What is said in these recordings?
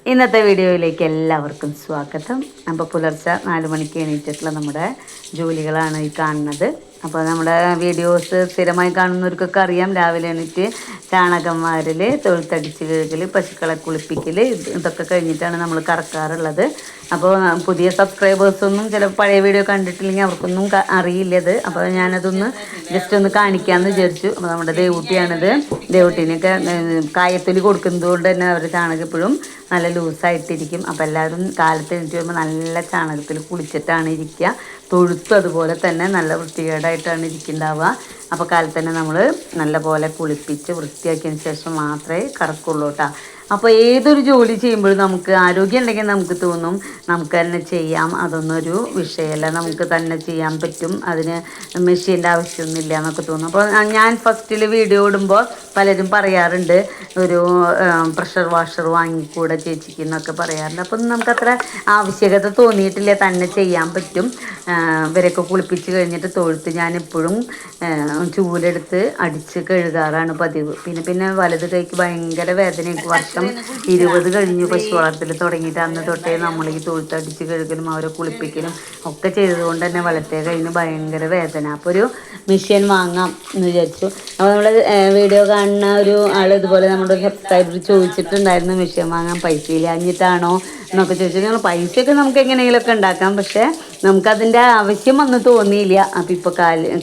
ഇന്നത്തെ വീഡിയോയിലേക്ക് എല്ലാവർക്കും സ്വാഗതം. അപ്പോൾ പുലർച്ചെ 4 മണിക്ക് എണീറ്റിട്ടുള്ള നമ്മുടെ ജോലികളാണ് ഈ കാണുന്നത്. അപ്പോൾ നമ്മുടെ വീഡിയോസ് സ്ഥിരമായി കാണുന്നവർക്കൊക്കെ അറിയാം, രാവിലെ എണീറ്റ് ചാണകം വാരൽ, തൊഴുത്തടിച്ച് കഴുകൽ, പശുക്കളെ കുളിപ്പിക്കൽ, ഇതൊക്കെ കഴിഞ്ഞിട്ടാണ് നമ്മൾ കറക്കാറുള്ളത്. അപ്പോൾ പുതിയ സബ്സ്ക്രൈബേഴ്സൊന്നും ചില പഴയ വീഡിയോ കണ്ടിട്ടില്ലെങ്കിൽ അവർക്കൊന്നും അറിയില്ലത്. അപ്പോൾ ഞാനതൊന്ന് ജസ്റ്റ് ഒന്ന് കാണിക്കാമെന്ന് വിചാരിച്ചു. അപ്പോൾ നമ്മുടെ ദേവൂട്ടിയാണിത്. ദേവൂട്ടീനൊക്കെ കായത്തൊലി കൊടുക്കുന്നത് കൊണ്ട് തന്നെ അവരുടെ ചാണകം എപ്പോഴും നല്ല ലൂസായിട്ടിരിക്കും. അപ്പോൾ എല്ലാവരും കാലത്ത് എണീറ്റ് വരുമ്പോൾ നല്ല ചാണകത്തിൽ കുളിച്ചിട്ടാണ് ഇരിക്കുക. തൊഴുത്തും അതുപോലെ തന്നെ നല്ല വൃത്തികേടായിട്ടാണ് ഇരിക്കുന്നുണ്ടാവുക. അപ്പോൾ കാലത്ത് തന്നെ നമ്മൾ നല്ലപോലെ കുളിപ്പിച്ച് വൃത്തിയാക്കിയതിന് ശേഷം മാത്രമേ കറക്കുള്ളൂ കേട്ടോ. അപ്പോൾ ഏതൊരു ജോലി ചെയ്യുമ്പോഴും നമുക്ക് ആരോഗ്യം ഉണ്ടെങ്കിൽ നമുക്ക് തോന്നും നമുക്ക് തന്നെ ചെയ്യാം, അതൊന്നൊരു വിഷയമല്ല, നമുക്ക് തന്നെ ചെയ്യാൻ പറ്റും, അതിന് മെഷീൻ്റെ ആവശ്യമൊന്നുമില്ല എന്നൊക്കെ തോന്നും. അപ്പോൾ ഞാൻ ഫസ്റ്റിൽ വീഡിയോ ഇടുമ്പോൾ പലരും പറയാറുണ്ട് ഒരു പ്രഷർ വാഷർ വാങ്ങിക്കൂടെ ചേച്ചിക്ക് എന്നൊക്കെ പറയാറുണ്ട്. അപ്പം നമുക്കത്ര ആവശ്യകത തോന്നിയിട്ടില്ല, തന്നെ ചെയ്യാൻ പറ്റും. ഇവരൊക്കെ കുളിപ്പിച്ച് കഴിഞ്ഞിട്ട് തൊഴുത്ത് ഞാനെപ്പോഴും ചൂലെടുത്ത് അടിച്ച് കഴുകാറാണ് പതിവ്. പിന്നെ വലത് കൈക്ക് ഭയങ്കര വേദനയൊക്കെ. വർഷം 20 കഴിഞ്ഞു പശു വളർത്തൽ തുടങ്ങിയിട്ട്. അന്ന് തൊട്ടേ നമ്മൾ ഈ തൊഴുത്തടിച്ച് കഴുകലും അവരെ കുളിപ്പിക്കലും ഒക്കെ ചെയ്തതുകൊണ്ട് തന്നെ വലത്തെ കയ്യിന് ഭയങ്കര വേദന. അപ്പോൾ ഒരു മെഷീൻ വാങ്ങാം എന്ന് വിചാരിച്ചു. അപ്പോൾ നമ്മൾ വീഡിയോ കാണുന്ന ഒരു ആൾ ഇതുപോലെ നമ്മുടെ സബ്സ്ക്രൈബർ ചോദിച്ചിട്ടുണ്ടായിരുന്നു മെഷീൻ വാങ്ങാൻ പൈസ ഇല്ലാഞ്ഞിട്ടാണോ എന്നൊക്കെ ചോദിച്ചു. ഞങ്ങൾ പൈസയൊക്കെ നമുക്ക് എങ്ങനെയെങ്കിലുമൊക്കെ ഉണ്ടാക്കാം, പക്ഷേ നമുക്കതിൻ്റെ ആവശ്യം വന്ന് തോന്നിയില്ല. അപ്പോൾ ഇപ്പോൾ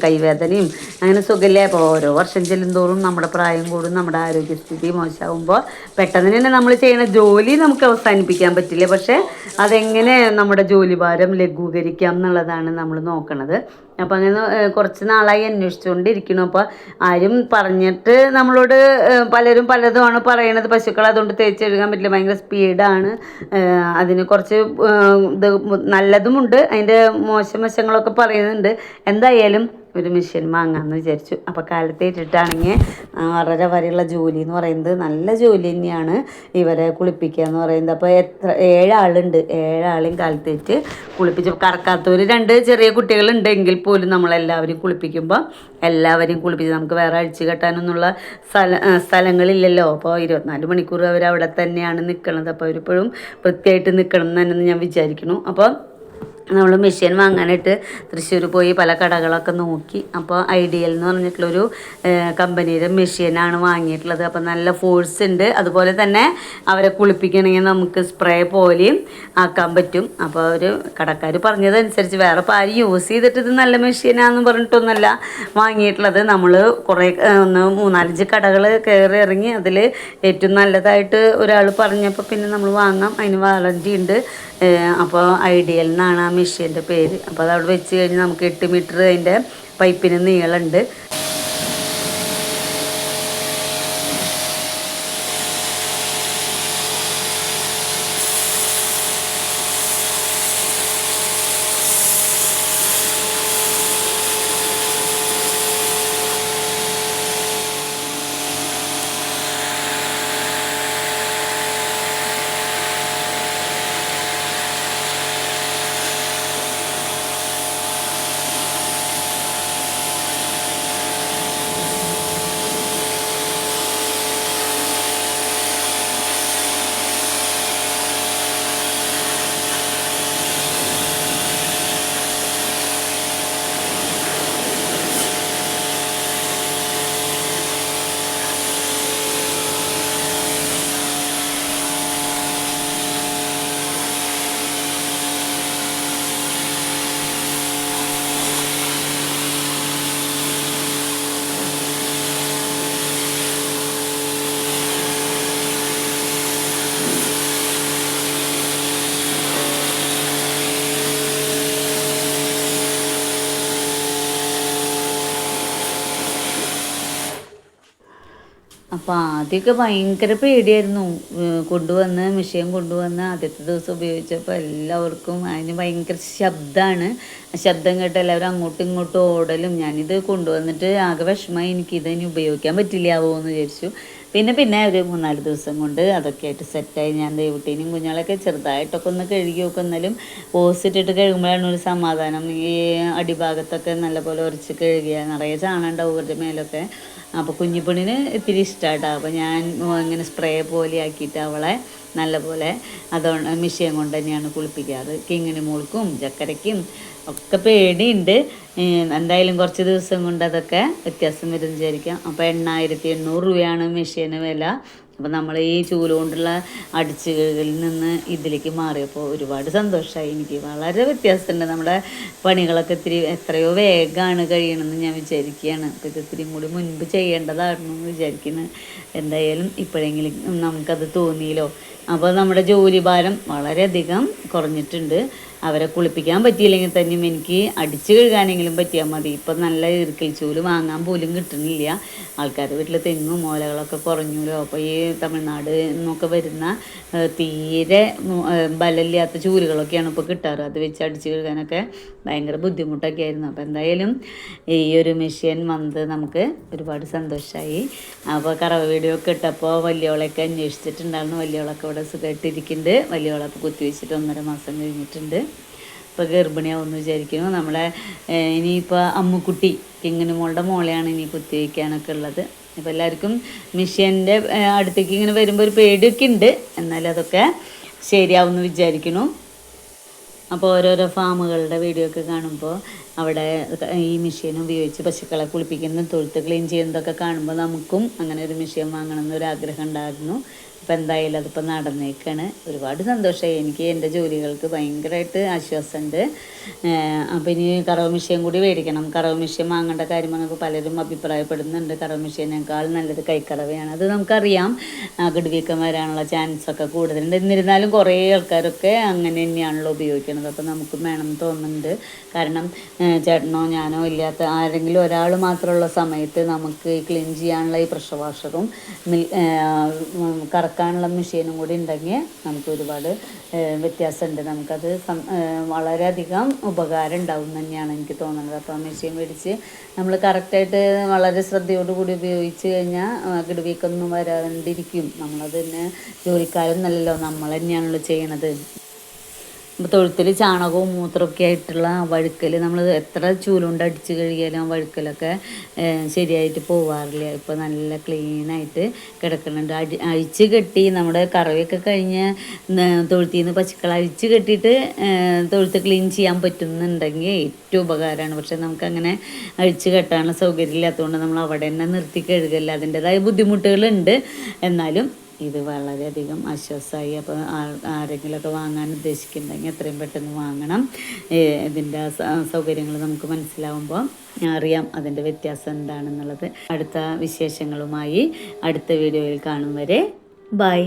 കൈവേദനയും അങ്ങനെ സുഖമില്ല. അപ്പോൾ ഓരോ വർഷം ചെല്ലുന്തോറും നമ്മുടെ പ്രായം കൂടും, നമ്മുടെ ആരോഗ്യസ്ഥിതി മോശമാകുമ്പോൾ പെട്ടെന്ന് തന്നെ നമ്മൾ ചെയ്യുന്ന ജോലി നമുക്ക് അവസാനിപ്പിക്കാൻ പറ്റില്ല. പക്ഷേ അതെങ്ങനെ നമ്മുടെ ജോലി ഭാരം ലഘൂകരിക്കാം എന്നുള്ളതാണ് നമ്മൾ നോക്കണത്. അപ്പോൾ അങ്ങനെ കുറച്ച് നാളായി അന്വേഷിച്ചുകൊണ്ടിരിക്കുന്നു. അപ്പോൾ ആരും പറഞ്ഞിട്ട് നമ്മളോട് പലരും പലതുമാണ് പറയണത്. പശുക്കളെ അതുകൊണ്ട് തേച്ച് കഴുകാൻ പറ്റില്ല, ഭയങ്കര സ്പീഡാണ്, അതിന് കുറച്ച് ഇത് നല്ലതുമുണ്ട്, അതിൻ്റെ മോശം വശങ്ങളൊക്കെ പറയുന്നുണ്ട്. എന്തായാലും ഒരു മെഷീൻ വാങ്ങാമെന്ന് വിചാരിച്ചു. അപ്പോൾ കാലത്തേറ്റിട്ടാണെങ്കിൽ 6:30 വരെയുള്ള ജോലി എന്ന് പറയുന്നത് നല്ല ജോലി തന്നെയാണ്, ഇവരെ കുളിപ്പിക്കുക എന്ന് പറയുന്നത്. അപ്പോൾ 7 ആളുണ്ട്. 7 ആളെയും കാലത്തേറ്റ് കുളിപ്പിച്ച് കറക്കാത്തവർ 2 ചെറിയ കുട്ടികളുണ്ടെങ്കിൽ പോലും നമ്മളെല്ലാവരും കുളിപ്പിക്കുമ്പോൾ എല്ലാവരെയും കുളിപ്പിച്ച് നമുക്ക് വേറെ അഴിച്ചു കെട്ടാനൊന്നുള്ള സ്ഥലങ്ങളില്ലല്ലോ. അപ്പോൾ 24 മണിക്കൂർ അവർ അവിടെ തന്നെയാണ് നിൽക്കുന്നത്. അപ്പോൾ അവരിപ്പോഴും വൃത്തിയായിട്ട് നിൽക്കണം എന്ന് തന്നെ ഞാൻ വിചാരിക്കുന്നു. അപ്പോൾ നമ്മൾ മെഷീൻ വാങ്ങാനായിട്ട് തൃശ്ശൂർ പോയി പല കടകളൊക്കെ നോക്കി. അപ്പോൾ ഐഡിയൽ എന്ന് പറഞ്ഞിട്ടുള്ളൊരു കമ്പനിയുടെ മെഷീനാണ് വാങ്ങിയിട്ടുള്ളത്. അപ്പോൾ നല്ല ഫോഴ്സ് ഉണ്ട്, അതുപോലെ തന്നെ അവരെ കുളിപ്പിക്കണമെങ്കിൽ നമുക്ക് സ്പ്രേ പോലെയും ആക്കാൻ പറ്റും. അപ്പോൾ ഒരു കടക്കാർ പറഞ്ഞതനുസരിച്ച് വേറെ ആരും യൂസ് ചെയ്തിട്ട് ഇത് നല്ല മെഷീനാണെന്ന് പറഞ്ഞിട്ടൊന്നുമല്ല വാങ്ങിയിട്ടുള്ളത്. നമ്മൾ കുറേ 3-4 കടകൾ കയറി ഇറങ്ങി അതിൽ ഏറ്റവും നല്ലതായിട്ട് ഒരാൾ പറഞ്ഞപ്പോൾ പിന്നെ നമ്മൾ വാങ്ങാം, അതിന് വാറണ്ടി ഉണ്ട്. അപ്പോൾ ഐഡിയൽ എന്നാണ് ആ മെഷീൻ്റെ പേര്. അപ്പോൾ അതവിടെ വെച്ച് കഴിഞ്ഞ് നമുക്ക് 8 മീറ്റർ അതിൻ്റെ പൈപ്പിന് നീളമുണ്ട്. അപ്പോൾ ആദ്യമൊക്കെ ഭയങ്കര പേടിയായിരുന്നു. മെഷീൻ കൊണ്ടുവന്ന് ആദ്യത്തെ ദിവസം ഉപയോഗിച്ചപ്പോൾ എല്ലാവർക്കും അതിന് ഭയങ്കര ശബ്ദമാണ്. ശബ്ദം കേട്ട് എല്ലാവരും അങ്ങോട്ടും ഇങ്ങോട്ടും ഓടലും. ഞാനിത് കൊണ്ടുവന്നിട്ട് ആകെ വിഷമമായി, എനിക്കിതിനി ഉപയോഗിക്കാൻ പറ്റില്ലാവോ എന്ന് വിചാരിച്ചു. പിന്നെ ഒരു 3-4 ദിവസം കൊണ്ട് അതൊക്കെ ആയിട്ട് സെറ്റായി. ഞാൻ ദേവുട്ടീനും കുഞ്ഞുങ്ങളൊക്കെ ചെറുതായിട്ടൊക്കെ ഒന്ന് കഴുകി നോക്കും. എന്നാലും ഓസിട്ടിട്ട് കഴുകുമ്പോഴാണ് ഒരു സമാധാനം. ഈ അടിഭാഗത്തൊക്കെ നല്ലപോലെ ഉരച്ച് കഴുകിയാൽ നിറയെ ചാണം ഉണ്ടാവും ഇവരുടെ മേലൊക്കെ. അപ്പോൾ കുഞ്ഞിപ്പെണ്ണിന് ഇത്തിരി ഇഷ്ടമായിട്ടാണ്. അപ്പോൾ ഞാൻ ഇങ്ങനെ സ്പ്രേ പോലെ ആക്കിയിട്ട് അവളെ നല്ലപോലെ അതുകൊണ്ട് മിഷ്യൻ കൊണ്ട് തന്നെയാണ് കുളിപ്പിക്കാറ്. കിങ്ങിണി മോൾക്കും ചക്കരയ്ക്കും ഒക്കെ പേടിയുണ്ട്. എന്തായാലും കുറച്ച് ദിവസം കൊണ്ട് അതൊക്കെ വ്യത്യാസം വരും വിചാരിക്കാം. അപ്പോൾ 8,800 രൂപയാണ് മെഷീന് വില. അപ്പോൾ നമ്മൾ ഈ ചൂല് കൊണ്ടുള്ള അടിച്ച് കഴുകലിൽ നിന്ന് ഇതിലേക്ക് മാറിയപ്പോൾ ഒരുപാട് സന്തോഷമായി. എനിക്ക് വളരെ വ്യത്യാസമുണ്ട്. നമ്മുടെ പണികളൊക്കെ എത്രയോ വേഗമാണ് കഴിയണമെന്ന് ഞാൻ വിചാരിക്കുകയാണ്. അപ്പോൾ ഇത് ഇത്തിരി കൂടി മുൻപ് ചെയ്യേണ്ടതായിരുന്നു എന്ന് വിചാരിക്കുന്നത്. എന്തായാലും ഇപ്പോഴെങ്കിലും നമുക്കത് തോന്നിയല്ലോ. അപ്പോൾ നമ്മുടെ ജോലി ഭാരം വളരെയധികം കുറഞ്ഞിട്ടുണ്ട്. അവരെ കുളിപ്പിക്കാൻ പറ്റിയില്ലെങ്കിൽ തന്നെയും എനിക്ക് അടിച്ചു കഴുകാനെങ്കിലും പറ്റിയാൽ മതി. ഇപ്പം നല്ല ഇറുക്കൽ ചൂല് വാങ്ങാൻ പോലും കിട്ടുന്നില്ല. ആൾക്കാരുടെ വീട്ടിൽ തെങ്ങും ഓലകളൊക്കെ കുറഞ്ഞല്ലോ. അപ്പോൾ ഈ തമിഴ്നാട് നിന്നൊക്കെ വരുന്ന തീരെ ബലമില്ലാത്ത ചൂലുകളൊക്കെയാണ് ഇപ്പോൾ കിട്ടാറ്. അത് വെച്ച് അടിച്ചു കഴുകാനൊക്കെ ഭയങ്കര ബുദ്ധിമുട്ടൊക്കെ ആയിരുന്നു. അപ്പോൾ എന്തായാലും ഈ ഒരു മെഷീൻ വന്നത് നമുക്ക് ഒരുപാട് സന്തോഷമായി. അപ്പോൾ കറവ വീഡിയോ ഒക്കെ ഇട്ടപ്പോൾ വലിയോളൊക്കെ അന്വേഷിച്ചിട്ടുണ്ടായിരുന്നു. വലിയോളൊക്കെ ഇവിടെ സുഖമായിട്ടിരിക്കുന്നുണ്ട്. വലിയോളൊക്കെ കുത്തിവെച്ചിട്ട് 1.5 മാസം കഴിഞ്ഞിട്ടുണ്ട്. ഇപ്പോൾ ഗർഭിണിയാവുമെന്ന് വിചാരിക്കുന്നു. നമ്മളെ ഇനിയിപ്പോൾ അമ്മുക്കുട്ടി കിങ്ങിണി മോളുടെ മോളെയാണ് ഇനി കുത്തിവയ്ക്കാനൊക്കെ ഉള്ളത്. അപ്പോൾ എല്ലാവർക്കും മിഷ്യൻ്റെ അടുത്തേക്ക് ഇങ്ങനെ വരുമ്പോൾ ഒരു പേടിയൊക്കെ ഉണ്ട്. എന്നാലും അതൊക്കെ ശരിയാവുമെന്ന് വിചാരിക്കുന്നു. അപ്പോൾ ഓരോരോ ഫാമുകളുടെ വീഡിയോ ഒക്കെ കാണുമ്പോൾ അവിടെ ഈ മെഷീൻ ഉപയോഗിച്ച് പശുക്കളെ കുളിപ്പിക്കുന്നതും തൊഴുത്ത് ക്ലീൻ ചെയ്യുന്നതൊക്കെ കാണുമ്പോൾ നമുക്കും അങ്ങനെ ഒരു മെഷീൻ വാങ്ങണം എന്നൊരാഗ്രഹം ഉണ്ടായിരുന്നു. അപ്പോൾ എന്തായാലും അതിപ്പോൾ നടന്നേക്കാണ്. ഒരുപാട് സന്തോഷമായി. എനിക്ക് എൻ്റെ ജോലികൾക്ക് ഭയങ്കരമായിട്ട് ആശ്വാസമുണ്ട്. അപ്പോൾ ഇനി കറവ് മെഷീൻ കൂടി മേടിക്കണം. കറവ് മെഷീൻ വാങ്ങേണ്ട കാര്യം പറഞ്ഞപ്പോൾ പലരും അഭിപ്രായപ്പെടുന്നുണ്ട് കറവ് മെഷീനേക്കാൾ നല്ലത് കൈക്കറവയാണ്. അത് നമുക്കറിയാം, അകിടുവീക്കം വരാനുള്ള ചാൻസൊക്കെ കൂടുതലുണ്ട്. എന്നിരുന്നാലും കുറേ ആൾക്കാരൊക്കെ അങ്ങനെ തന്നെയാണല്ലോ ഉപയോഗിക്കുന്നത്. അപ്പോൾ നമുക്കും വേണമെന്ന് തോന്നുന്നുണ്ട്. കാരണം ചേട്ടനോ ഞാനോ ഇല്ലാത്ത ആരെങ്കിലും ഒരാൾ മാത്രമുള്ള സമയത്ത് നമുക്ക് ക്ലീൻ ചെയ്യാനുള്ള ഈ പ്രഷർ വാഷറും കറക്കാനുള്ള മെഷീനും കൂടി ഉണ്ടെങ്കിൽ നമുക്ക് ഒരുപാട് വ്യത്യാസമുണ്ട്. നമുക്കത് വളരെയധികം ഉപകാരം ഉണ്ടാവും തന്നെയാണ് എനിക്ക് തോന്നുന്നത്. അപ്പോൾ ആ മെഷീൻ മേടിച്ച് നമ്മൾ കറക്റ്റായിട്ട് വളരെ ശ്രദ്ധയോടുകൂടി ഉപയോഗിച്ച് കഴിഞ്ഞാൽ അകിടുവീക്കൊന്നും വരാണ്ടിരിക്കും. നമ്മളത് തന്നെ ജോലിക്കാരും നല്ലല്ലോ, നമ്മൾ തന്നെയാണല്ലോ ചെയ്യണത്. അപ്പോൾ തൊഴുത്തിൽ ചാണകവും മൂത്രമൊക്കെ ആയിട്ടുള്ള വഴുക്കൽ നമ്മൾ എത്ര ചൂലുകൊണ്ട് അടിച്ച് കഴുകിയാലും ആ വഴുക്കലൊക്കെ ശരിയായിട്ട് പോവാറില്ല. ഇപ്പോൾ നല്ല ക്ലീനായിട്ട് കിടക്കുന്നുണ്ട്. അഴിച്ച് കെട്ടി നമ്മുടെ കറവയൊക്കെ കഴിഞ്ഞ് തൊഴുത്തിൽ നിന്ന് പശുക്കളെ അഴിച്ച് കെട്ടിയിട്ട് തൊഴുത്ത് ക്ലീൻ ചെയ്യാൻ പറ്റുന്നുണ്ടെങ്കിൽ ഏറ്റവും ഉപകാരമാണ്. പക്ഷേ നമുക്കങ്ങനെ അഴിച്ച് കെട്ടാനുള്ള സൗകര്യം ഇല്ലാത്തതുകൊണ്ട് നമ്മൾ അവിടെ തന്നെ നിർത്തി കഴുകല്ല. അതിൻ്റേതായ ബുദ്ധിമുട്ടുകളുണ്ട്. എന്നാലും ഇത് വളരെയധികം ആശ്വാസമായി. അപ്പോൾ ആരെങ്കിലുമൊക്കെ വാങ്ങാൻ ഉദ്ദേശിക്കുന്നുണ്ടെങ്കിൽ എത്രയും പെട്ടെന്ന് വാങ്ങണം. ഇതിൻ്റെ സൗകര്യങ്ങൾ നമുക്ക് മനസ്സിലാവുമ്പോൾ അറിയാം അതിൻ്റെ വ്യത്യാസം എന്താണെന്നുള്ളത്. അടുത്ത വിശേഷങ്ങളുമായി അടുത്ത വീഡിയോയിൽ കാണും വരെ ബൈ.